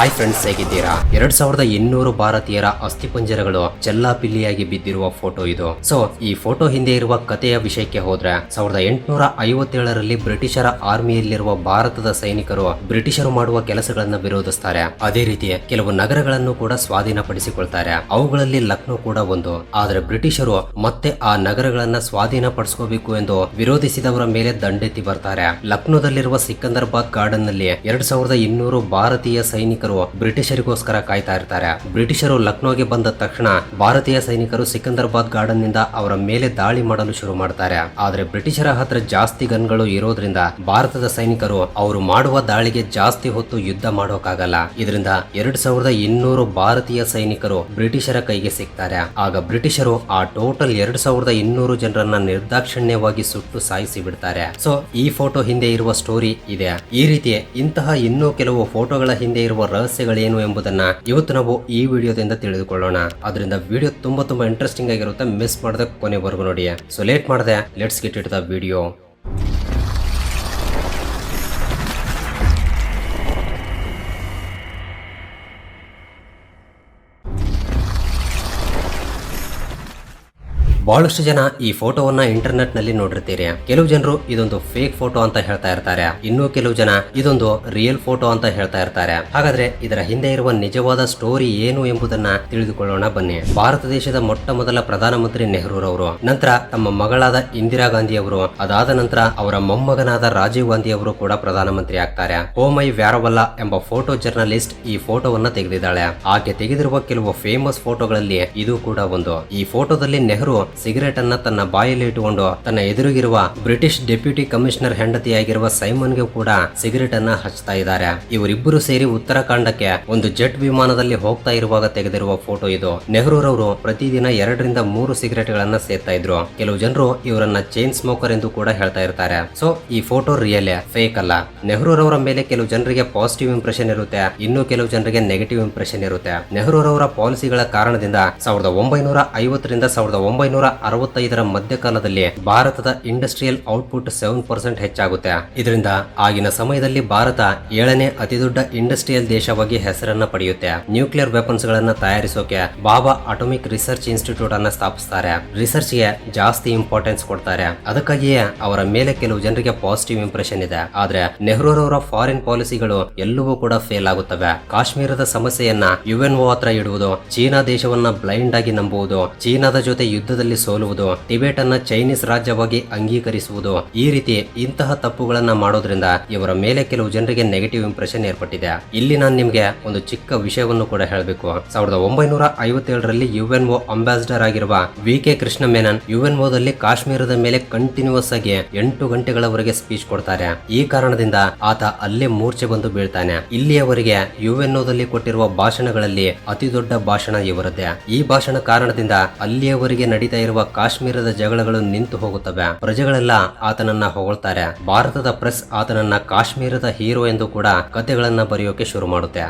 Hi friends, ಹೇಗಿದ್ದೀರಾ? 2200 ಭಾರತೀಯರ ಅಸ್ಥಿಪಂಜರಗಳು ಚೆಲ್ಲಾಪಿಲ್ಲಿಯಾಗಿ ಬಿದ್ದಿರುವ ಫೋಟೋ ಇದು. ಸೊ ಈ ಫೋಟೋ ಹಿಂದೆ ಇರುವ ಕಥೆಯ ವಿಷಯಕ್ಕೆ ಹೋದ್ರೆ 1857ರಲ್ಲಿ ಬ್ರಿಟಿಷರ ಆರ್ಮಿಯಲ್ಲಿರುವ ಭಾರತದ ಸೈನಿಕರು ಬ್ರಿಟಿಷರು ಮಾಡುವ ಕೆಲಸಗಳನ್ನ ವಿರೋಧಿಸ್ತಾರೆ. ಅದೇ ರೀತಿ ಕೆಲವು ನಗರಗಳನ್ನು ಕೂಡ ಸ್ವಾಧೀನಪಡಿಸಿಕೊಳ್ತಾರೆ. ಅವುಗಳಲ್ಲಿ ಲಕ್ನೋ ಕೂಡ ಒಂದು. ಆದ್ರೆ ಬ್ರಿಟಿಷರು ಮತ್ತೆ ಆ ನಗರಗಳನ್ನ ಸ್ವಾಧೀನಪಡಿಸ್ಕೋಬೇಕು ಎಂದು ವಿರೋಧಿಸಿದವರ ಮೇಲೆ ದಂಡೆತ್ತಿ ಬರ್ತಾರೆ. ಲಕ್ನೋದಲ್ಲಿರುವ ಸಿಕಂದರಾಬಾದ್ ಗಾರ್ಡನ್ ನಲ್ಲಿ 2200 ಭಾರತೀಯ ಸೈನಿಕರು ಬ್ರಿಟಿಷರಿಗೋಸ್ಕರ ಕಾಯ್ತಾ ಇರ್ತಾರೆ. ಬ್ರಿಟಿಷರು ಲಕ್ನೋಗೆ ಬಂದ ತಕ್ಷಣ ಭಾರತೀಯ ಸೈನಿಕರು ಸಿಕಂದರಾಬಾದ್ ಗಾರ್ಡನ್ ನಿಂದ ಅವರ ಮೇಲೆ ದಾಳಿ ಮಾಡಲು ಶುರು ಮಾಡ್ತಾರೆ. ಆದ್ರೆ ಬ್ರಿಟಿಷರ ಹತ್ರ ಜಾಸ್ತಿ ಗನ್ಗಳು ಇರೋದ್ರಿಂದ ಭಾರತದ ಸೈನಿಕರು ಅವರು ಮಾಡುವ ದಾಳಿಗೆ ಜಾಸ್ತಿ ಹೊತ್ತು ಯುದ್ಧ ಮಾಡೋಕಾಗಲ್ಲ. ಇದರಿಂದ 2200 ಭಾರತೀಯ ಸೈನಿಕರು ಬ್ರಿಟಿಷರ ಕೈಗೆ ಸಿಗ್ತಾರೆ. ಆಗ ಬ್ರಿಟಿಷರು ಆ ಟೋಟಲ್ 2200 ಜನರನ್ನ ನಿರ್ದಾಕ್ಷಿಣ್ಯವಾಗಿ ಸುಟ್ಟು ಸಾಯಿಸಿ ಬಿಡ್ತಾರೆ. ಸೊ ಈ ಫೋಟೋ ಹಿಂದೆ ಇರುವ ಸ್ಟೋರಿ ಇದೆ. ಈ ರೀತಿ ಇಂತಹ ಇನ್ನೂ ಕೆಲವು ಫೋಟೋಗಳ ಹಿಂದೆ ಇರುವ ರಹಸ್ಯಗಳೇನು ಎಂಬುದನ್ನ ಇವತ್ತು ನಾವು ಈ ವಿಡಿಯೋದಿಂದ ತಿಳಿದುಕೊಳ್ಳೋಣ. ಅದರಿಂದ ವಿಡಿಯೋ ತುಂಬಾ ಇಂಟ್ರೆಸ್ಟಿಂಗ್ ಆಗಿರುತ್ತೆ. ಮಿಸ್ ಮಾಡದೆ ಕೊನೆವರೆಗೂ ನೋಡಿ. ಸೊ ಲೇಟ್ ಮಾಡದೆ let's get it the video. ಬಹಳಷ್ಟು ಜನ ಈ ಫೋಟೋವನ್ನ ಇಂಟರ್ನೆಟ್ ನಲ್ಲಿ ನೋಡಿರ್ತೀರಿ. ಕೆಲವು ಜನರು ಇದೊಂದು ಫೇಕ್ ಫೋಟೋ ಅಂತ ಹೇಳ್ತಾ ಇರ್ತಾರೆ. ಇನ್ನು ಕೆಲವು ಜನ ಇದೊಂದು ರಿಯಲ್ ಫೋಟೋ ಅಂತ ಹೇಳ್ತಾ ಇರ್ತಾರೆ. ಹಾಗಾದ್ರೆ ಇದರ ಹಿಂದೆ ಇರುವ ನಿಜವಾದ ಸ್ಟೋರಿ ಏನು ಎಂಬುದನ್ನ ತಿಳಿದುಕೊಳ್ಳೋಣ ಬನ್ನಿ. ಭಾರತ ದೇಶದ ಮೊಟ್ಟ ಮೊದಲ ಪ್ರಧಾನಮಂತ್ರಿ ನೆಹರೂರವರು, ನಂತರ ತಮ್ಮ ಮಗಳಾದ ಇಂದಿರಾ ಗಾಂಧಿ ಅವರು, ಅದಾದ ನಂತರ ಅವರ ಮೊಮ್ಮಗನಾದ ರಾಜೀವ್ ಗಾಂಧಿ ಅವರು ಕೂಡ ಪ್ರಧಾನಮಂತ್ರಿ ಆಗ್ತಾರೆ. ಹೋಮೈ ವ್ಯಾರವಲ್ಲ ಎಂಬ ಫೋಟೋ ಜರ್ನಲಿಸ್ಟ್ ಈ ಫೋಟೋವನ್ನ ತೆಗೆದಿದ್ದಾಳೆ. ಆಕೆ ತೆಗೆದಿರುವ ಕೆಲವು ಫೇಮಸ್ ಫೋಟೋಗಳಲ್ಲಿ ಇದು ಕೂಡ ಒಂದು. ಈ ಫೋಟೋದಲ್ಲಿ ನೆಹರು ಸಿಗರೇಟ್ ಅನ್ನ ತನ್ನ ಬಾಯಲ್ಲಿ ಇಟ್ಟುಕೊಂಡು ತನ್ನ ಎದುರಿಗಿರುವ ಬ್ರಿಟಿಷ್ ಡೆಪ್ಯೂಟಿ ಕಮಿಷನರ್ ಹೆಂಡತಿಯಾಗಿರುವ ಸೈಮನ್ಗೆ ಕೂಡ ಸಿಗರೇಟ್ ಅನ್ನ ಹಚ್ತಾ ಇದ್ದಾರೆ. ಇವರಿಬ್ಬರು ಸೇರಿ ಉತ್ತರಾಖಂಡಕ್ಕೆ ಒಂದು ಜೆಟ್ ವಿಮಾನದಲ್ಲಿ ಹೋಗ್ತಾ ಇರುವಾಗ ತೆಗೆದಿರುವ ಫೋಟೋ ಇದು. ನೆಹರೂರವರು ಪ್ರತಿದಿನ 2 ರಿಂದ 3 ಸಿಗರೇಟ್ ಗಳನ್ನ ಸೇರ್ತಾ ಇದ್ರು. ಕೆಲವು ಜನರು ಇವರನ್ನ ಚೈನ್ ಸ್ಮೋಕರ್ ಎಂದು ಕೂಡ ಹೇಳ್ತಾ ಇರ್ತಾರೆ. ಸೊ ಈ ಫೋಟೋ ರಿಯಲ್, ಫೇಕ್ ಅಲ್ಲ. ನೆಹರೂರವರ ಮೇಲೆ ಕೆಲವು ಜನರಿಗೆ ಪಾಸಿಟಿವ್ ಇಂಪ್ರೆಷನ್ ಇರುತ್ತೆ, ಇನ್ನು ಕೆಲವು ಜನರಿಗೆ ನೆಗೆಟಿವ್ ಇಂಪ್ರೆಷನ್ ಇರುತ್ತೆ. ನೆಹರೂರವರ ಪಾಲಿಸಿಗಳ ಕಾರಣದಿಂದ 1950ರಿಂದ 1965ರ ಮಧ್ಯಕಾಲದಲ್ಲಿ ಭಾರತದ ಇಂಡಸ್ಟ್ರಿಯಲ್ ಔಟ್ಪುಟ್ 7% ಹೆಚ್ಚಾಗುತ್ತೆ. ಇದರಿಂದ ಆಗಿನ ಸಮಯದಲ್ಲಿ ಭಾರತ 7ನೇ ಅತಿದೊಡ್ಡ ಇಂಡಸ್ಟ್ರಿಯಲ್ ದೇಶವಾಗಿ ಹೆಸರನ್ನ ಪಡೆಯುತ್ತೆ. ನ್ಯೂಕ್ಲಿಯರ್ ವೆಪನ್ಸ್ ಗಳನ್ನ ತಯಾರಿಸೋಕೆ ಬಾಬಾ ಅಟೋಮಿಕ್ ರಿಸರ್ಚ್ ಇನ್ಸ್ಟಿಟ್ಯೂಟ್ ಅನ್ನ ಸ್ಥಾಪಿಸ್ತಾರೆ. ರಿಸರ್ಚ್ ಗೆ ಜಾಸ್ತಿ ಇಂಪಾರ್ಟೆನ್ಸ್ ಕೊಡ್ತಾರೆ. ಅದಕ್ಕಾಗಿಯೇ ಅವರ ಮೇಲೆ ಕೆಲವು ಜನರಿಗೆ ಪಾಸಿಟಿವ್ ಇಂಪ್ರೆಷನ್ ಇದೆ. ಆದ್ರೆ ನೆಹರೂರವರ ಫಾರಿನ್ ಪಾಲಿಸಿಗಳು ಎಲ್ಲವೂ ಕೂಡ ಫೇಲ್ ಆಗುತ್ತವೆ. ಕಾಶ್ಮೀರದ ಸಮಸ್ಯೆಯನ್ನ UNO ಹತ್ರ ಇಡುವುದು, ಚೀನಾ ದೇಶವನ್ನ ಬ್ಲೈಂಡ್ ಆಗಿ ನಂಬುವುದು, ಚೀನಾದ ಜೊತೆ ಯುದ್ಧದಲ್ಲಿ ಸೋಲುವುದು, ಟಿಬೆಟ್ ಅನ್ನ ಚೈನೀಸ್ ರಾಜ್ಯವಾಗಿ ಅಂಗೀಕರಿಸುವುದು, ಈ ರೀತಿ ಇಂತಹ ತಪ್ಪುಗಳನ್ನ ಮಾಡೋದ್ರಿಂದ ಇವರ ಮೇಲೆ ಕೆಲವು ಜನರಿಗೆ ನೆಗೆಟಿವ್ ಇಂಪ್ರೆಷನ್ ಏರ್ಪಟ್ಟಿದೆ. ಇಲ್ಲಿ ನಾನು ನಿಮ್ಗೆ ಒಂದು ಚಿಕ್ಕ ವಿಷಯವನ್ನು ಕೂಡ ಹೇಳಬೇಕು. 1957ರಲ್ಲಿ UNO ಅಂಬಾಸಿಡರ್ ಆಗಿರುವ VK ಕೃಷ್ಣ ಮೆನನ್ UNOದಲ್ಲಿ ಕಾಶ್ಮೀರದ ಮೇಲೆ ಕಂಟಿನ್ಯೂಸ್ ಆಗಿ 8 ಗಂಟೆಗಳವರೆಗೆ ಸ್ಪೀಚ್ ಕೊಡ್ತಾರೆ. ಈ ಕಾರಣದಿಂದ ಆತ ಅಲ್ಲೇ ಮೂರ್ಛೆ ಬಂದು ಬೀಳ್ತಾನೆ. ಇಲ್ಲಿಯವರೆಗೆ UNOದಲ್ಲಿ ಕೊಟ್ಟಿರುವ ಭಾಷಣಗಳಲ್ಲಿ ಅತಿ ದೊಡ್ಡ ಭಾಷಣ ಇವರದ್ದೇ. ಈ ಭಾಷಣ ಕಾರಣದಿಂದ ಅಲ್ಲಿಯವರೆಗೆ ನಡೀತಾ ಇರುವ ಕಾಶ್ಮೀರದ ಜಗಳಗಳು ನಿಂತು ಹೋಗುತ್ತವೆ. ಪ್ರಜೆಗಳೆಲ್ಲ ಆತನನ್ನ ಹೊಗಳ್ತಾರೆ. ಭಾರತದ ಪ್ರೆಸ್ ಆತನನ್ನ ಕಾಶ್ಮೀರದ ಹೀರೋ ಎಂದು ಕೂಡ ಕಥೆಗಳನ್ನ ಬರೆಯೋಕೆ ಶುರು ಮಾಡುತ್ತೆ.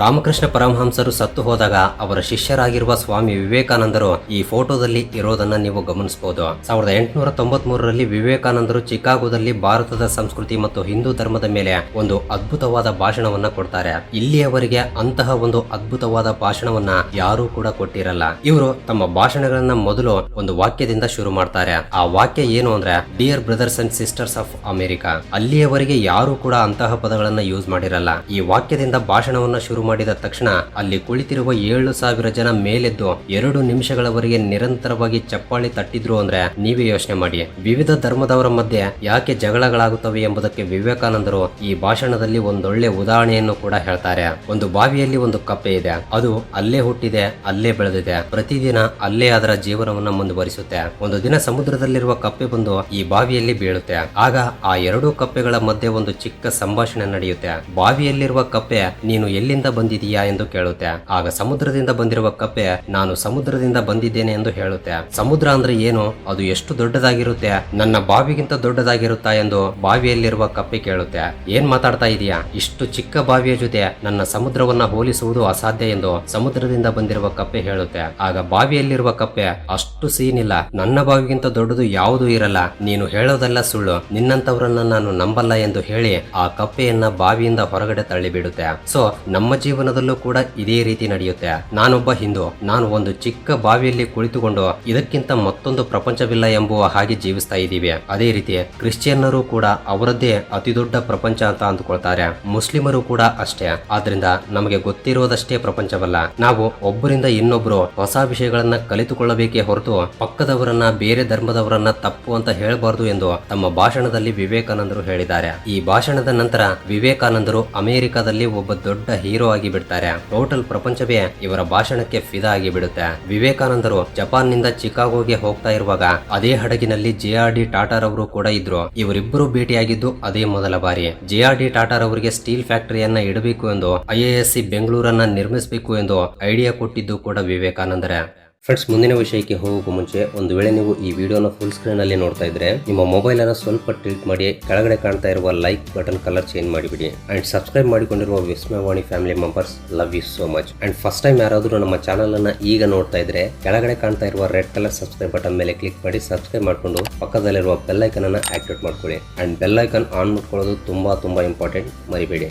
ರಾಮಕೃಷ್ಣ ಪರಮಹಂಸರು ಸತ್ತು ಹೋದಾಗ ಅವರ ಶಿಷ್ಯರಾಗಿರುವ ಸ್ವಾಮಿ ವಿವೇಕಾನಂದರು ಈ ಫೋಟೋದಲ್ಲಿ ಇರೋದನ್ನ ನೀವು ಗಮನಿಸಬಹುದು. 1893ರಲ್ಲಿ ವಿವೇಕಾನಂದರು ಚಿಕಾಗೋದಲ್ಲಿ ಭಾರತದ ಸಂಸ್ಕೃತಿ ಮತ್ತು ಹಿಂದೂ ಧರ್ಮದ ಮೇಲೆ ಒಂದು ಅದ್ಭುತವಾದ ಭಾಷಣವನ್ನ ಕೊಡ್ತಾರೆ. ಇಲ್ಲಿಯವರೆಗೆ ಅಂತಹ ಒಂದು ಅದ್ಭುತವಾದ ಭಾಷಣವನ್ನ ಯಾರೂ ಕೂಡ ಕೊಟ್ಟಿರಲ್ಲ. ಇವರು ತಮ್ಮ ಭಾಷಣಗಳನ್ನ ಮೊದಲು ಒಂದು ವಾಕ್ಯದಿಂದ ಶುರು ಮಾಡ್ತಾರೆ. ಆ ವಾಕ್ಯ ಏನು ಅಂದ್ರೆ, dear brothers and sisters of America. ಅಲ್ಲಿಯವರೆಗೆ ಯಾರು ಕೂಡ ಅಂತಹ ಪದಗಳನ್ನ ಯೂಸ್ ಮಾಡಿರಲ್ಲ. ಈ ವಾಕ್ಯದಿಂದ ಭಾಷಣವನ್ನ ಶುರು ಮಾಡಿದ ತಕ್ಷಣ ಅಲ್ಲಿ ಕುಳಿತಿರುವ 7,000 ಜನ ಮೇಲೆದ್ದು 2 ನಿಮಿಷಗಳವರೆಗೆ ನಿರಂತರವಾಗಿ ಚಪ್ಪಾಳಿ ತಟ್ಟಿದ್ರು ಅಂದ್ರೆ ನೀವೇ ಯೋಚನೆ ಮಾಡಿ. ವಿವಿಧ ಧರ್ಮದವರ ಮಧ್ಯೆ ಯಾಕೆ ಜಗಳಗಳಾಗುತ್ತವೆ ಎಂಬುದಕ್ಕೆ ವಿವೇಕಾನಂದರು ಈ ಭಾಷಣದಲ್ಲಿ ಒಂದೊಳ್ಳೆ ಉದಾಹರಣೆಯನ್ನು ಕೂಡ ಹೇಳ್ತಾರೆ. ಒಂದು ಬಾವಿಯಲ್ಲಿ ಒಂದು ಕಪ್ಪೆ ಇದೆ. ಅದು ಅಲ್ಲೇ ಹುಟ್ಟಿದೆ, ಅಲ್ಲೇ ಬೆಳೆದಿದೆ. ಪ್ರತಿದಿನ ಅಲ್ಲೇ ಅದರ ಜೀವನವನ್ನ ಮುಂದುವರಿಸುತ್ತೆ. ಒಂದು ದಿನ ಸಮುದ್ರದಲ್ಲಿರುವ ಕಪ್ಪೆ ಬಂದು ಈ ಬಾವಿಯಲ್ಲಿ ಬೀಳುತ್ತೆ. ಆಗ ಆ 2 ಕಪ್ಪೆಗಳ ಮಧ್ಯೆ ಒಂದು ಚಿಕ್ಕ ಸಂಭಾಷಣೆ ನಡೆಯುತ್ತೆ. ಬಾವಿಯಲ್ಲಿರುವ ಕಪ್ಪೆ, ನೀನು ಎಲ್ಲಿಂದ ಬಂದಿದೀಯಾ ಎಂದು ಕೇಳುತ್ತೆ. ಆಗ ಸಮುದ್ರದಿಂದ ಬಂದಿರುವ ಕಪ್ಪೆ, ನಾನು ಸಮುದ್ರದಿಂದ ಬಂದಿದ್ದೇನೆ ಎಂದು ಹೇಳುತ್ತೆ. ಸಮುದ್ರ ಅಂದ್ರೆ ಏನು, ಅದು ಎಷ್ಟು ದೊಡ್ಡದಾಗಿರುತ್ತೆ, ನನ್ನ ಬಾವಿಗಿಂತ ದೊಡ್ಡದಾಗಿರುತ್ತಾ ಎಂದು ಬಾವಿಯಲ್ಲಿರುವ ಕಪ್ಪೆ ಕೇಳುತ್ತೆ. ಏನ್ ಮಾತಾಡ್ತಾ ಇದೀಯಾ, ಇಷ್ಟು ಚಿಕ್ಕ ಬಾವಿಯ ಜೊತೆ ನನ್ನ ಸಮುದ್ರವನ್ನ ಹೋಲಿಸುವುದು ಅಸಾಧ್ಯ ಎಂದು ಸಮುದ್ರದಿಂದ ಬಂದಿರುವ ಕಪ್ಪೆ ಹೇಳುತ್ತೆ. ಆಗ ಬಾವಿಯಲ್ಲಿರುವ ಕಪ್ಪೆ, ಅಷ್ಟು ಸೀನ್ ಇಲ್ಲ, ನನ್ನ ಬಾವಿಗಿಂತ ದೊಡ್ಡದು ಯಾವುದೂ ಇರಲ್ಲ, ನೀನು ಹೇಳೋದೆಲ್ಲ ಸುಳ್ಳು, ನಿನ್ನಂತವರನ್ನ ನಾನು ನಂಬಲ್ಲ ಎಂದು ಹೇಳಿ ಆ ಕಪ್ಪೆಯನ್ನ ಬಾವಿಯಿಂದ ಹೊರಗಡೆ ತಳ್ಳಿಬಿಡುತ್ತೆ. ಸೊ ನಮ್ಮ ಜೀವನದಲ್ಲೂ ಕೂಡ ಇದೇ ರೀತಿ ನಡೆಯುತ್ತೆ. ನಾನೊಬ್ಬ ಹಿಂದೂ, ನಾನು ಒಂದು ಚಿಕ್ಕ ಬಾವಿಯಲ್ಲಿ ಕುಳಿತುಕೊಂಡು ಇದಕ್ಕಿಂತ ಮತ್ತೊಂದು ಪ್ರಪಂಚವಿಲ್ಲ ಎಂಬುವ ಹಾಗೆ ಜೀವಿಸ್ತಾ ಇದ್ದೀವಿ. ಅದೇ ರೀತಿ ಕ್ರಿಶ್ಚಿಯನ್ನರು ಕೂಡ ಅವರದ್ದೇ ಅತಿ ದೊಡ್ಡ ಪ್ರಪಂಚ ಅಂತ ಅಂದುಕೊಳ್ತಾರೆ. ಮುಸ್ಲಿಮರು ಕೂಡ ಅಷ್ಟೇ. ಆದ್ರಿಂದ ನಮಗೆ ಗೊತ್ತಿರೋದಷ್ಟೇ ಪ್ರಪಂಚವಲ್ಲ. ನಾವು ಒಬ್ಬರಿಂದ ಇನ್ನೊಬ್ರು ಹೊಸ ವಿಷಯಗಳನ್ನ ಕಲಿತುಕೊಳ್ಳಬೇಕೇ ಹೊರತು ಪಕ್ಕದವರನ್ನ, ಬೇರೆ ಧರ್ಮದವರನ್ನ ತಪ್ಪು ಅಂತ ಹೇಳಬಾರದು ಎಂದು ತಮ್ಮ ಭಾಷಣದಲ್ಲಿ ವಿವೇಕಾನಂದರು ಹೇಳಿದ್ದಾರೆ. ಈ ಭಾಷಣದ ನಂತರ ವಿವೇಕಾನಂದರು ಅಮೆರಿಕದಲ್ಲಿ ಒಬ್ಬ ದೊಡ್ಡ ಹೀರೋ ಆಗಿ ಬಿಡ್ತಾರೆ. ಟೋಟಲ್ ಪ್ರಪಂಚವೇ ಇವರ ಭಾಷಣಕ್ಕೆ ಫಿದಾ ಆಗಿ ಬಿಡುತ್ತೆ. ವಿವೇಕಾನಂದರು ಜಪಾನ್ ನಿಂದ ಚಿಕಾಗೋಗೆ ಹೋಗ್ತಾ ಇರುವಾಗ ಅದೇ ಹಡಗಿನಲ್ಲಿ JR-D ಟಾಟಾರ್ ಅವರು ಕೂಡ ಇದ್ರು. ಇವರಿಬ್ಬರು ಭೇಟಿಯಾಗಿದ್ದು ಅದೇ ಮೊದಲ ಬಾರಿ. JR-D ಟಾಟಾರ್ ಅವರಿಗೆ ಸ್ಟೀಲ್ ಫ್ಯಾಕ್ಟರಿಯನ್ನ ಇಡಬೇಕು ಎಂದು, IISc ಬೆಂಗಳೂರನ್ನ ನಿರ್ಮಿಸಬೇಕು ಎಂದು ಐಡಿಯಾ ಕೊಟ್ಟಿದ್ದು ಕೂಡ ವಿವೇಕಾನಂದರೇ. ಫ್ರೆಂಡ್ಸ್, ಮುಂದಿನ ವಿಷಯಕ್ಕೆ ಹೋಗೋಕ್ಕೂ ಮುಂಚೆ ಒಂದು ವೇಳೆ ನೀವು ಈ ವಿಡಿಯೋನ ಫುಲ್ ಸ್ಕ್ರೀನ್ ಅಲ್ಲಿ ನೋಡ್ತಾ ಇದ್ರೆ ನಿಮ್ಮ ಮೊಬೈಲ್ ಅನ್ನು ಸ್ವಲ್ಪ ಟಿಲ್ಟ್ ಮಾಡಿ ಕೆಳಗಡೆ ಕಾಣ್ತಾ ಇರುವ ಲೈಕ್ ಬಟನ್ ಕಲರ್ ಚೇಂಜ್ ಮಾಡಿಬಿಡಿ. ಅಂಡ್ ಸಬ್ಸ್ಕ್ರೈಬ್ ಮಾಡಿಕೊಂಡಿರುವ Vismayavani family members, love you so much. And first time ಯಾರಾದರೂ ನಮ್ಮ ಚಾನಲ್ ಅನ್ನ ಈಗ ನೋಡ್ತಾ ಇದ್ರೆ ಕೆಳಗಡೆ ಕಾಣ್ತಾ ಇರುವ ರೆಡ್ ಕಲರ್ ಸಬ್ಸ್ಕ್ರೈಬ್ ಬಟನ್ ಮೇಲೆ ಕ್ಲಿಕ್ ಮಾಡಿ ಸಬ್ಸ್ಕ್ರೈಬ್ ಮಾಡಿಕೊಂಡು ಪಕ್ಕದಲ್ಲಿರುವ ಬೆಲ್ ಐಕನ್ ಅನ್ನ ಆಕ್ಟಿವೇಟ್ ಮಾಡ್ಕೊಳ್ಳಿ. ಅಂಡ್ ಬೆಲ್ ಐಕನ್ ಆನ್ ಮಾಡ್ಕೊಳ್ಳೋದು ತುಂಬಾ ಇಂಪಾರ್ಟೆಂಟ್, ಮರಿಬೇಡಿ.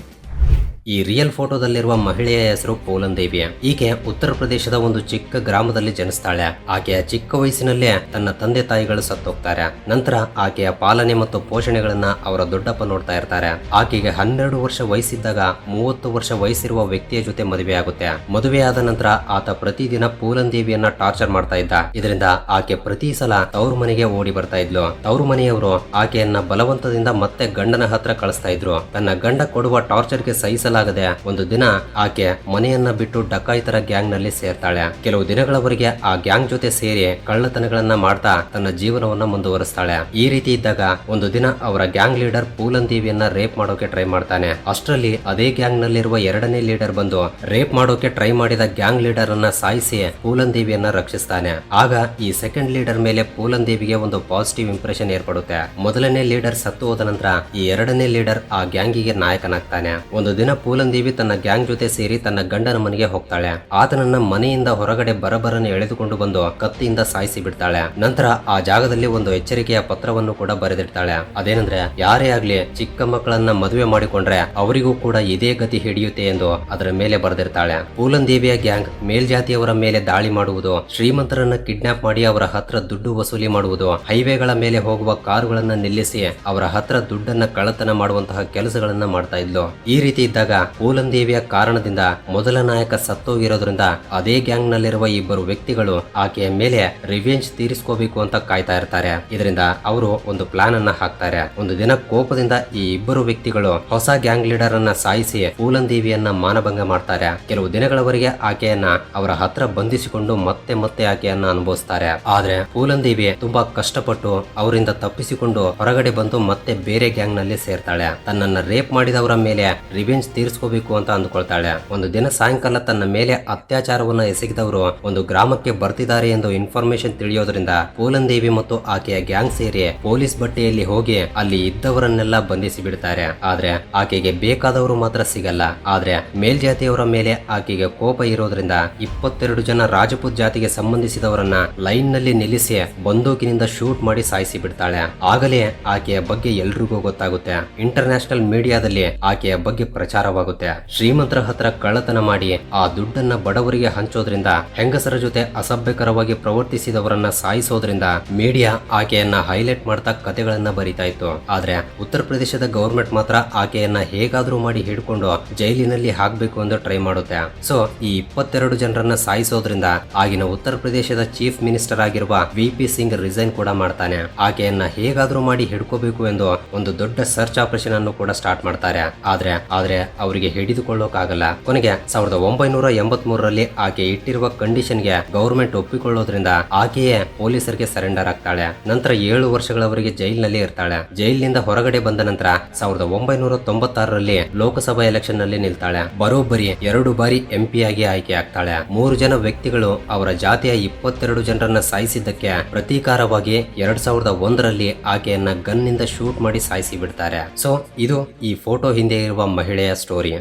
ಈ ರಿಯಲ್ ಫೋಟೋದಲ್ಲಿರುವ ಮಹಿಳೆಯ ಹೆಸರು ಪೂಲನ್ ದೇವಿ. ಈಕೆ ಉತ್ತರ ಪ್ರದೇಶದ ಒಂದು ಚಿಕ್ಕ ಗ್ರಾಮದಲ್ಲಿ ಜನಿಸ್ತಾಳೆ. ಆಕೆಯ ಚಿಕ್ಕ ವಯಸ್ಸಿನಲ್ಲೇ ತನ್ನ ತಂದೆ ತಾಯಿಗಳು ಸತ್ತೋಗ್ತಾರೆ. ನಂತರ ಆಕೆಯ ಪಾಲನೆ ಮತ್ತು ಪೋಷಣೆಗಳನ್ನ ಅವರ ದೊಡ್ಡಪ್ಪ ನೋಡ್ತಾ ಇರ್ತಾರೆ. ಆಕೆಗೆ 12 ವರ್ಷ ವಯಸ್ಸಿದ್ದಾಗ 30 ವರ್ಷ ವಯಸ್ಸಿರುವ ವ್ಯಕ್ತಿಯ ಜೊತೆ ಮದುವೆಯಾಗುತ್ತೆ. ಮದುವೆಯಾದ ನಂತರ ಆತ ಪ್ರತಿದಿನ ಪೂಲನ್ ದೇವಿಯನ್ನ ಟಾರ್ಚರ್ ಮಾಡ್ತಾ ಇದ್ದ. ಇದರಿಂದ ಆಕೆ ಪ್ರತಿ ಸಲ ತವರು ಮನೆಗೆ ಓಡಿ ಬರ್ತಾ ಇದ್ಲು. ತವರು ಮನೆಯವರು ಆಕೆಯನ್ನ ಬಲವಂತದಿಂದ ಮತ್ತೆ ಗಂಡನ ಹತ್ರ ಕಳಿಸ್ತಾ ಇದ್ರು. ತನ್ನ ಗಂಡ ಕೊಡುವ ಟಾರ್ಚರ್ಗೆ ಸಹಿಸಲು ಒಂದು ದಿನ ಆಕೆ ಮನೆಯನ್ನ ಬಿಟ್ಟು ಡಕಾಯಿತರ ಗ್ಯಾಂಗ್ ನಲ್ಲಿ ಸೇರ್ತಾಳೆ. ಕೆಲವು ದಿನಗಳವರೆಗೆ ಆ ಗ್ಯಾಂಗ್ ಜೊತೆ ಸೇರಿ ಕಳ್ಳತನಗಳನ್ನ ಮಾಡ್ತಾ ತನ್ನ ಜೀವನವನ್ನ ಮುಂದುವರಿಸ್ತಾಳೆ. ಈ ರೀತಿ ಇದ್ದಾಗ ಒಂದು ದಿನ ಅವರ ಗ್ಯಾಂಗ್ ಲೀಡರ್ ಪೂಲನ್ ದೇವಿಯನ್ನ ರೇಪ್ ಮಾಡೋಕೆ ಟ್ರೈ ಮಾಡ್ತಾನೆ. ಅಷ್ಟರಲ್ಲಿ ಅದೇ ಗ್ಯಾಂಗ್ ನಲ್ಲಿರುವ 2ನೇ ಲೀಡರ್ ಬಂದು ರೇಪ್ ಮಾಡೋಕೆ ಟ್ರೈ ಮಾಡಿದ ಗ್ಯಾಂಗ್ ಲೀಡರ್ ಅನ್ನ ಸಾಯಿಸಿ ಪೂಲನ್ ದೇವಿಯನ್ನ ರಕ್ಷಿಸ್ತಾನೆ. ಆಗ ಈ ಸೆಕೆಂಡ್ ಲೀಡರ್ ಮೇಲೆ ಪೂಲನ್ ದೇವಿಗೆ ಒಂದು ಪಾಸಿಟಿವ್ ಇಂಪ್ರೆಷನ್ ಏರ್ಪಡುತ್ತೆ. ಮೊದಲನೇ ಲೀಡರ್ ಸತ್ತು ಹೋದ ನಂತರ ಈ 2ನೇ ಲೀಡರ್ ಆ ಗ್ಯಾಂಗಿಗೆ ನಾಯಕನಾಗ್ತಾನೆ. ಒಂದು ದಿನ ಪೂಲನ್ ದೇವಿ ತನ್ನ ಗ್ಯಾಂಗ್ ಜೊತೆ ಸೇರಿ ತನ್ನ ಗಂಡನ ಮನೆಗೆ ಹೋಗ್ತಾಳೆ. ಆತನನ್ನ ಮನೆಯಿಂದ ಹೊರಗಡೆ ಬರಬರನೆ ಎಳೆದುಕೊಂಡು ಬಂದು ಕತ್ತಿಯಿಂದ ಸಾಯಿಸಿ ಬಿಡ್ತಾಳೆ. ನಂತರ ಆ ಜಾಗದಲ್ಲಿ ಒಂದು ಎಚ್ಚರಿಕೆಯ ಪತ್ರವನ್ನು ಕೂಡ ಬರೆದಿಡ್ತಾಳೆ. ಅದೇನಂದ್ರೆ, ಯಾರೇ ಆಗ್ಲಿ ಚಿಕ್ಕ ಮಕ್ಕಳನ್ನ ಮದುವೆ ಮಾಡಿಕೊಂಡ್ರೆ ಅವರಿಗೂ ಕೂಡ ಇದೇ ಗತಿ ಹಿಡಿಯುತ್ತೆ ಎಂದು ಅದರ ಮೇಲೆ ಬರೆದಿರ್ತಾಳೆ. ಪೂಲನ್ ದೇವಿಯ ಗ್ಯಾಂಗ್ ಮೇಲ್ಜಾತಿಯವರ ಮೇಲೆ ದಾಳಿ ಮಾಡುವುದು, ಶ್ರೀಮಂತರನ್ನ ಕಿಡ್ನಾಪ್ ಮಾಡಿ ಅವರ ಹತ್ರ ದುಡ್ಡು ವಸೂಲಿ ಮಾಡುವುದು, ಹೈವೇಗಳ ಮೇಲೆ ಹೋಗುವ ಕಾರುಗಳನ್ನ ನಿಲ್ಲಿಸಿ ಅವರ ಹತ್ರ ದುಡ್ಡನ್ನ ಕಳ್ಳತನ ಮಾಡುವಂತಹ ಕೆಲಸಗಳನ್ನ ಮಾಡ್ತಾ ಇದ್ಲು. ಈ ರೀತಿ ಇದ್ದಾಗ ಪೂಲನ್ ದೇವಿಯ ಕಾರಣದಿಂದ ಮೊದಲ ನಾಯಕ ಸತ್ತೋಗಿರೋದ್ರಿಂದ ಅದೇ ಗ್ಯಾಂಗ್ ನಲ್ಲಿರುವ ಇಬ್ಬರು ವ್ಯಕ್ತಿಗಳು ಆಕೆಯ ಮೇಲೆ ರಿವೆಂಜ್ ತೀರಿಸ್ಕೋಬೇಕು ಅಂತ ಕಾಯ್ತಾ ಇರ್ತಾರೆ. ಇದರಿಂದ ಅವರು ಒಂದು ಪ್ಲಾನ್ ಅನ್ನ ಹಾಕ್ತಾರೆ. ಒಂದು ದಿನ ಕೋಪದಿಂದ ಈ ಇಬ್ಬರು ವ್ಯಕ್ತಿಗಳು ಹೊಸ ಗ್ಯಾಂಗ್ ಲೀಡರ್ ಅನ್ನ ಸಾಯಿಸಿ ಪೂಲನ್ ದೇವಿಯನ್ನ ಮಾನಭಂಗ ಮಾಡ್ತಾರೆ. ಕೆಲವು ದಿನಗಳವರೆಗೆ ಆಕೆಯನ್ನ ಅವರ ಹತ್ರ ಬಂಧಿಸಿಕೊಂಡು ಮತ್ತೆ ಆಕೆಯನ್ನ ಅನುಭವಿಸ್ತಾರೆ. ಆದ್ರೆ ಪೂಲನ್ ದೇವಿ ತುಂಬಾ ಕಷ್ಟಪಟ್ಟು ಅವರಿಂದ ತಪ್ಪಿಸಿಕೊಂಡು ಹೊರಗಡೆ ಬಂದು ಮತ್ತೆ ಬೇರೆ ಗ್ಯಾಂಗ್ ನಲ್ಲಿ ಸೇರ್ತಾಳೆ. ತನ್ನನ್ನ ರೇಪ್ ಮಾಡಿದವರ ಮೇಲೆ ರಿವೆಂಜ್ ತೀರಿಸ್ಕೋಬೇಕು ಅಂತ ಅಂದುಕೊಳ್ತಾಳೆ. ಒಂದು ದಿನ ಸಾಯಂಕಾಲ ತನ್ನ ಮೇಲೆ ಅತ್ಯಾಚಾರವನ್ನ ಎಸಗಿದವರು ಒಂದು ಗ್ರಾಮಕ್ಕೆ ಬರ್ತಿದ್ದಾರೆ ಎಂದು ಇನ್ಫಾರ್ಮೇಶನ್ ತಿಳಿಯೋದ್ರಿಂದ ಪೂಲನ್ ದೇವಿ ಮತ್ತು ಆಕೆಯ ಗ್ಯಾಂಗ್ ಸೇರಿ ಪೊಲೀಸ್ ಬಟ್ಟೆಯಲ್ಲಿ ಹೋಗಿ ಅಲ್ಲಿ ಇದ್ದವರನ್ನೆಲ್ಲ ಬಂಧಿಸಿ ಬಿಡ್ತಾರೆ. ಆದ್ರೆ ಆಕೆಗೆ ಬೇಕಾದವರು ಮಾತ್ರ ಸಿಗಲ್ಲ. ಆದ್ರೆ ಮೇಲ್ಜಾತಿಯವರ ಮೇಲೆ ಆಕೆಗೆ ಕೋಪ ಇರೋದ್ರಿಂದ 22 ಜನ ರಾಜಪೂತ್ ಜಾತಿಗೆ ಸಂಬಂಧಿಸಿದವರನ್ನ ಲೈನ್ ನಲ್ಲಿ ನಿಲ್ಲಿಸಿ ಬಂದೂಕಿನಿಂದ ಶೂಟ್ ಮಾಡಿ ಸಾಯಿಸಿ ಬಿಡ್ತಾಳೆ. ಆಗಲೇ ಆಕೆಯ ಬಗ್ಗೆ ಎಲ್ರಿಗೂ ಗೊತ್ತಾಗುತ್ತೆ. ಇಂಟರ್ನ್ಯಾಷನಲ್ ಮೀಡಿಯಾದಲ್ಲಿ ಆಕೆಯ ಬಗ್ಗೆ ಪ್ರಚಾರವಾಗುತ್ತೆ. ಶ್ರೀಮಂತರ ಹತ್ರ ಕಳ್ಳತನ ಮಾಡಿ ಆ ದುಡ್ಡನ್ನ ಬಡವರಿಗೆ ಹಂಚೋದ್ರಿಂದ, ಹೆಂಗಸರ ಜೊತೆ ಅಸಭ್ಯಕರವಾಗಿ ಪ್ರವರ್ತಿಸಿದವರನ್ನ ಸಾಯಿಸೋದ್ರಿಂದ ಮೀಡಿಯಾ ಆಕೆಯನ್ನ ಹೈಲೈಟ್ ಮಾಡ್ತಾ ಕಥೆಗಳನ್ನ ಬರೀತಾ ಇತ್ತು. ಆದ್ರೆ ಉತ್ತರ ಪ್ರದೇಶದ ಗವರ್ಮೆಂಟ್ ಮಾತ್ರ ಆಕೆಯನ್ನ ಹೇಗಾದ್ರೂ ಮಾಡಿ ಹಿಡ್ಕೊಂಡು ಜೈಲಿನಲ್ಲಿ ಹಾಕ್ಬೇಕು ಎಂದು ಟ್ರೈ ಮಾಡುತ್ತೆ. ಸೊ ಈ 22 ಜನರನ್ನ ಸಾಯಿಸೋದ್ರಿಂದ ಆಗಿನ ಉತ್ತರ ಪ್ರದೇಶದ ಚೀಫ್ ಮಿನಿಸ್ಟರ್ ಆಗಿರುವ VP ಸಿಂಗ್ ರಿಸೈನ್ ಕೂಡ ಮಾಡ್ತಾನೆ. ಆಕೆಯನ್ನ ಹೇಗಾದ್ರೂ ಮಾಡಿ ಹಿಡ್ಕೋಬೇಕು ಎಂದು ಒಂದು ದೊಡ್ಡ ಸರ್ಚ್ ಆಪರೇಷನ್ ಅನ್ನು ಕೂಡ ಸ್ಟಾರ್ಟ್ ಮಾಡ್ತಾರೆ. ಆದ್ರೆ ಅವರಿಗೆ ಹಿಡಿದುಕೊಳ್ಳೋಕಾಗಲ್ಲ. ಕೊನೆಗೆ 1983ರಲ್ಲಿ ಆಕೆ ಇಟ್ಟಿರುವ ಕಂಡೀಷನ್ಗೆ ಗವರ್ಮೆಂಟ್ ಒಪ್ಪಿಕೊಳ್ಳೋದ್ರಿಂದ ಆಕೆಯೇ ಪೊಲೀಸರಿಗೆ ಸರೆಂಡರ್ ಆಗ್ತಾಳೆ. ನಂತರ 7 ವರ್ಷಗಳವರೆಗೆ ಜೈಲಿನಲ್ಲಿ ಇರ್ತಾಳೆ. ಜೈಲಿನಿಂದ ಹೊರಗಡೆ ಬಂದ ನಂತರ 1996ರಲ್ಲಿ ಲೋಕಸಭಾ ಎಲೆಕ್ಷನ್ ನಲ್ಲಿ ನಿಲ್ತಾಳೆ. ಬರೋಬ್ಬರಿ 2 ಬಾರಿ MP ಆಗಿ ಆಯ್ಕೆ ಆಗ್ತಾಳೆ. 3 ಜನ ವ್ಯಕ್ತಿಗಳು ಅವರ ಜಾತಿಯ 22 ಜನರನ್ನ ಸಾಯಿಸಿದ್ದಕ್ಕೆ ಪ್ರತೀಕಾರವಾಗಿ 2001ರಲ್ಲಿ ಆಕೆಯನ್ನ ಗನ್ ನಿಂದ ಶೂಟ್ ಮಾಡಿ ಸಾಯಿಸಿ ಬಿಡ್ತಾರೆ. ಸೊ ಇದು ಈ ಫೋಟೋ ಹಿಂದೆ ಇರುವ ಮಹಿಳೆಯ ಸ್ಟೋರಿ.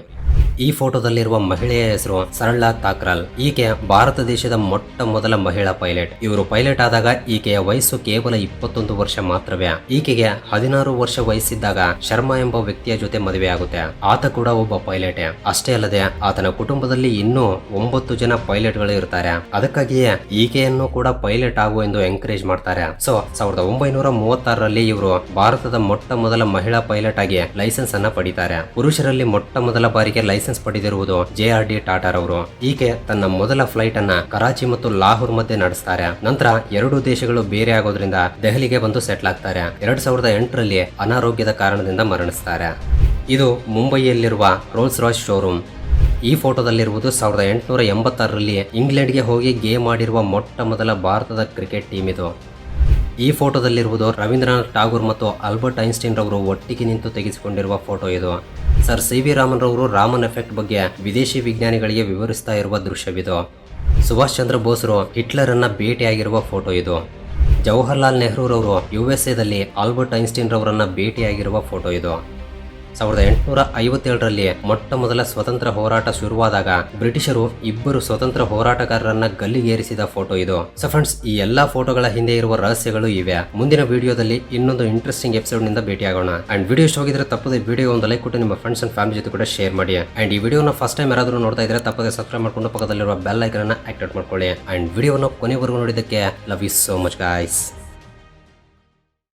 ಈ ಫೋಟೋದಲ್ಲಿರುವ ಮಹಿಳೆಯ ಹೆಸರು ಸರಳಾ ತಾಕ್ರಾಲ್. ಈಕೆ ಭಾರತ ದೇಶದ ಮೊಟ್ಟ ಮೊದಲ ಮಹಿಳಾ ಪೈಲಟ್. ಇವರು ಪೈಲಟ್ ಆದಾಗ ಈಕೆಯ ವಯಸ್ಸು ಕೇವಲ 21 ವರ್ಷ ಮಾತ್ರವೇ. ಈಕೆಗೆ 16 ವರ್ಷ ವಯಸ್ಸಿದ್ದಾಗ ಶರ್ಮಾ ಎಂಬ ವ್ಯಕ್ತಿಯ ಜೊತೆ ಮದುವೆ ಆಗುತ್ತೆ. ಆತ ಕೂಡ ಒಬ್ಬ ಪೈಲಟ್. ಅಷ್ಟೇ ಅಲ್ಲದೆ ಆತನ ಕುಟುಂಬದಲ್ಲಿ ಇನ್ನೂ 9 ಜನ ಪೈಲಟ್ ಗಳು ಇರ್ತಾರೆ. ಅದಕ್ಕಾಗಿಯೇ ಈಕೆಯನ್ನು ಕೂಡ ಪೈಲಟ್ ಆಗು ಎಂದು ಎಂಕರೇಜ್ ಮಾಡ್ತಾರೆ. ಸೊ 1936ರಲ್ಲಿ ಇವರು ಭಾರತದ ಮೊಟ್ಟ ಮೊದಲ ಮಹಿಳಾ ಪೈಲಟ್ ಆಗಿ ಲೈಸೆನ್ಸ್ ಅನ್ನ ಪಡಿತಾರೆ. ಪುರುಷರಲ್ಲಿ ಮೊಟ್ಟ ಮೊದಲ ಬಾರಿಗೆ ಲೈಸೆನ್ಸ್ ಪಡೆದಿರುವುದು JRD ಟಾಟಾರ್ ಅವರು. ಈಕೆ ತನ್ನ ಮೊದಲ ಫ್ಲೈಟ್ ಅನ್ನ ಕರಾಚಿ ಮತ್ತು ಲಾಹೋರ್ ಮಧ್ಯೆ ನಡೆಸ್ತಾರೆ. ನಂತರ 2 ದೇಶಗಳು ಬೇರೆ ಆಗೋದ್ರಿಂದ ದೆಹಲಿಗೆ ಬಂದು ಸೆಟ್ಲ್ ಆಗ್ತಾರೆ. 2008ರಲ್ಲಿ ಅನಾರೋಗ್ಯದ ಕಾರಣದಿಂದ ಮರಣಿಸ್ತಾರೆ. ಇದು ಮುಂಬಯಿಯಲ್ಲಿರುವ ರೋಲ್ಸ್ ರಾಯ್ಸ್ ಶೋರೂಮ್. ಈ ಫೋಟೋದಲ್ಲಿರುವುದು 1886ರಲ್ಲಿ ಇಂಗ್ಲೆಂಡ್ಗೆ ಹೋಗಿ ಗೇಮ್ ಆಡಿರುವ ಮೊಟ್ಟ ಮೊದಲ ಭಾರತದ ಕ್ರಿಕೆಟ್ ಟೀಮ್ ಇದು. ಈ ಫೋಟೋದಲ್ಲಿರುವುದು ರವೀಂದ್ರನಾಥ್ ಟಾಗೂರ್ ಮತ್ತು ಆಲ್ಬರ್ಟ್ ಐನ್ಸ್ಟೈನ್ ರವರು ಒಟ್ಟಿಗೆ ನಿಂತು ತೆಗೆಸಿಕೊಂಡಿರುವ ಫೋಟೋ ಇದು. ಸರ್ CV ರಾಮನ್ ರವರು ರಾಮನ್ ಎಫೆಕ್ಟ್ ಬಗ್ಗೆ ವಿದೇಶಿ ವಿಜ್ಞಾನಿಗಳಿಗೆ ವಿವರಿಸ್ತಾ ಇರುವ ದೃಶ್ಯವಿದು. ಸುಭಾಷ್ ಚಂದ್ರ ಬೋಸ್ರು ಹಿಟ್ಲರ್ ಅನ್ನ ಭೇಟಿಯಾಗಿರುವ ಫೋಟೋ ಇದು. ಜವಾಹರ್ಲಾಲ್ ನೆಹರು ರವರು USA ಆಲ್ಬರ್ಟ್ ಐನ್ಸ್ಟೈನ್ ರವರನ್ನ ಭೇಟಿಯಾಗಿರುವ ಫೋಟೋ ಇದು. 1857ರಲ್ಲಿ ಮೊಟ್ಟ ಮೊದಲ ಸ್ವತಂತ್ರ ಹೋರಾಟ ಶುರುವಾದಾಗ ಬ್ರಿಟಿಷರು 2 ಸ್ವತಂತ್ರ ಹೋರಾಟಗಾರರನ್ನ ಗಲ್ಲಿಗೇರಿಸಿದ ಫೋಟೋ ಇದು. ಸೊ ಫ್ರೆಂಡ್ಸ್, ಈ ಎಲ್ಲಾ ಫೋಟೋಗಳ ಹಿಂದೆ ಇರುವ ರಹಸ್ಯಗಳು ಇವೆ. ಮುಂದಿನ ವಿಡಿಯೋದಲ್ಲಿ ಇನ್ನೊಂದು ಇಂಟ್ರೆಸ್ಟಿಂಗ್ ಎಪಿಸೋಡ್ ನಿಂದ ಭೇಟಿಯಾಗೋಣ. ಅಂಡ್ ವಿಡಿಯೋ ಇಷ್ಟವಾಗಿದ್ರೆ ತಪ್ಪದೆ ವಿಡಿಯೋ ಒಂದು ಲೈಕ್ ಕೊಟ್ಟು ನಿಮ್ಮ ಫ್ರೆಂಡ್ಸ್ ಅಂಡ್ ಫ್ಯಾಮಿಲಿ ಜೊತೆ ಕೂಡ ಶೇರ್ ಮಾಡಿ. ಅಂಡ್ ಈ ವಿಡಿಯೋನ ಫಸ್ಟ್ ಟೈಮ್ ಯಾರಾದರೂ ನೋಡ್ತಾ ಇದ್ರೆ ತಪ್ಪದೆ ಸಬ್ಸ್ಕ್ರೈಬ್ ಮಾಡ್ಕೊಂಡು ಪಕ್ಕದಲ್ಲಿರುವ ಬೆಲ್ ಐಕನ್ ಅನ್ನ ಆಕ್ಟಿವೇಟ್ ಮಾಡ್ಕೊಳ್ಳಿ. ಅಂಡ್ ವಿಡಿಯೋನ ಕೊನೆವರೆಗೂ ನೋಡಿದ್ದಕ್ಕೆ love you so much guys.